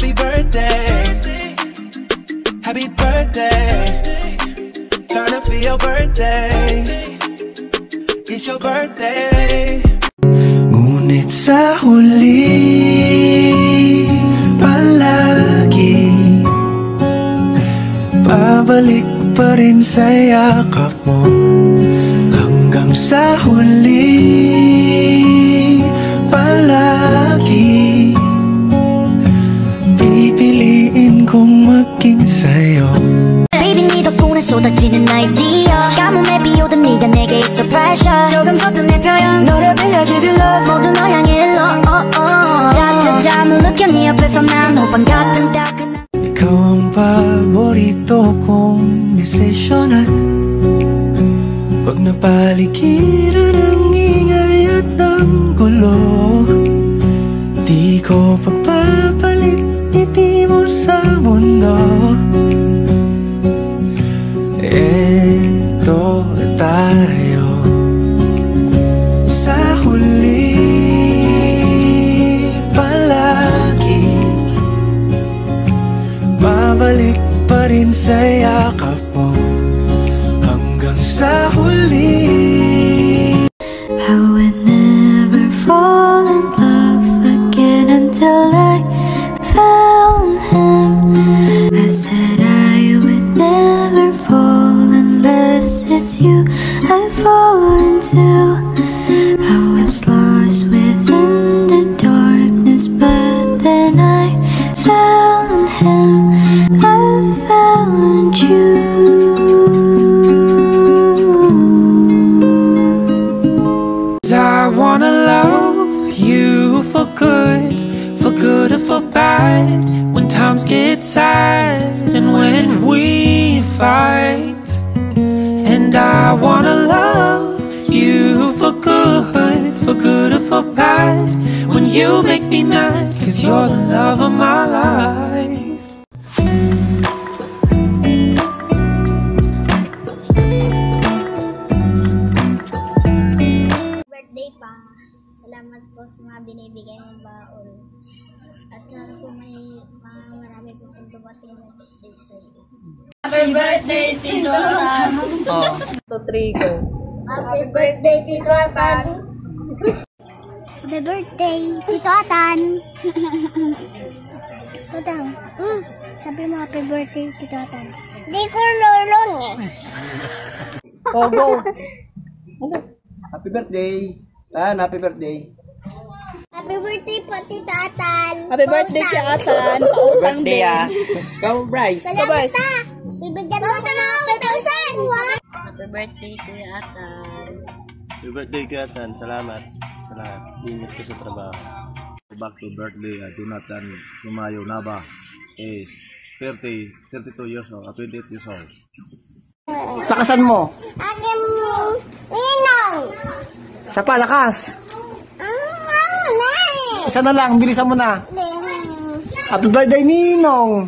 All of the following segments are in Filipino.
Happy birthday, happy birthday. Turn up for your birthday. It's your birthday. Ngunit sa huli palagi pabalik pa rin sa yakap mo. Hanggang sa huli palagi pipiliin kong maging sa'yo. Baby 네 덕분에 쏟아지는 아이디어 가뭄에 비오던 네가 내게 있어 pressure 조금 더 내 표현 너를 빌려 give you love 모두 너 향해 일러 따뜻함을 느껴 네 옆에서 난 호빵 같은 따끈한 ikaw ang paborito kong desisyon at pag napaligiran ang ingay at ang gulo, di ko pagpapalit ngiti mo sa mundo. Eto tayo sa huli palagi babalik pa rin sa yakap mo hanggang sa huli. I would never fall in love again until I found him. I said I would never fall unless it's you I fall into. I was lost within the darkness, but then I found him. I found you. I wanna love you for good or for bad. When times get sad and when we fight. And I wanna love you for good or for bad. When you make me mad, 'cause you're the love of my life. Birthday pa. Salamat po sa mga binibigay mong baon. At sana po marami po kong dumating na birthday sa iyo. Happy birthday, Tito Atan! Oh. 2, 3, go. Happy birthday, Tito Atan! Happy birthday, Tito Atan! Utang. Sabi mo happy birthday, Tito Atan. Di ko lulong eh. Oh, go. Happy birthday. Tan, happy birthday. Happy birthday po, Tito Atan. Happy birthday, Tito Atan. Pautang din. Go, Bryce. Salamat na. Bibigyan mo ito ng 1,000. Happy birthday, Kuya Atan. Happy birthday, Kuya Atan. Salamat. Salamat. Ingat ka sa trabaho. Back to birthday, Jonathan Sumayo Naba. 32 years old, 28 years old. Lakasan mo. Akin ninong. Sa palakas. Isa na lang, bilisan mo na. Happy birthday, Ninong.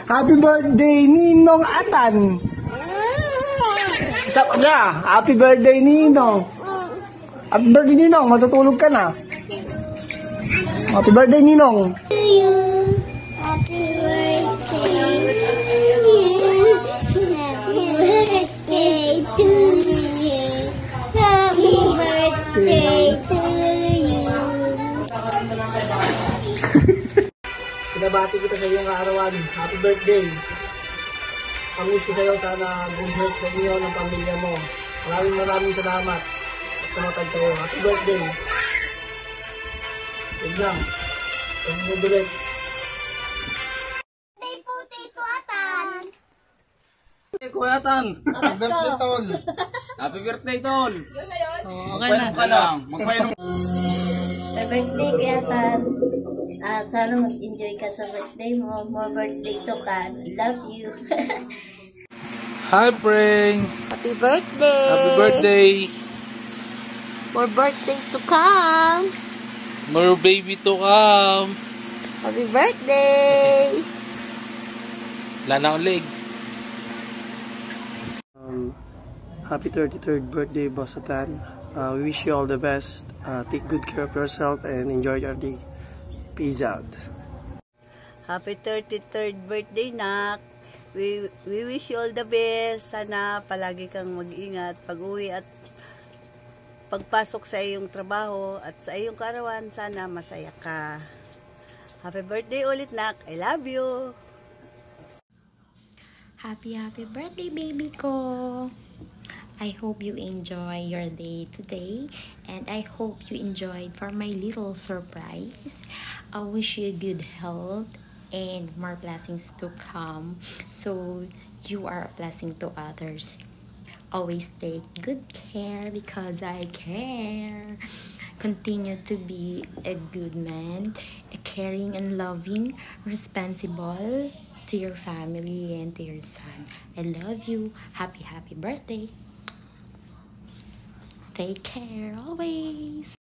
Happy birthday, Ninong Atan. Isa pa na. Happy birthday, Ninong. Happy birthday, Ninong. Matutulog ka na. Happy birthday, Ninong. Happy birthday to you. Happy birthday to you. Pinabati kita sa iyong arawan. Happy birthday. Ang wish ko sa iyo, sana good health sa inyo ng pamilya mo. Maraming salamat. At tumatag kayo. Happy birthday. Yun lang. Kasi subulit. Birthday po, Tito Atan. Kuya Atan. Happy birthday, Tol. Happy birthday, Tol. Okay ka lang. Magpainom. Happy birthday, Kuya Atan. Sana mag-enjoy ka sa birthday mo. More birthday to ka. Love you. Hi, Pring. Happy birthday. Happy birthday. More birthday to come. More baby to come. Happy birthday. Wala na akong leg. Happy 33rd birthday, Boss Atan. We wish you all the best. Take good care of yourself and enjoy your day. Peace out. Happy 33rd birthday, Nak. We wish you all the best. Sana palagi kang mag-ingat pag-uwi at pagpasok sa iyong trabaho at sa iyong kaarawan. Sana masaya ka. Happy birthday ulit, Nak. I love you. Happy birthday, baby ko. I hope you enjoy your day today, and I hope you enjoyed for my little surprise. I wish you good health and more blessings to come, so you are a blessing to others. Always take good care because I care. Continue to be a good man, a caring and loving, responsible to your family and to your son. I love you. Happy birthday. Take care always.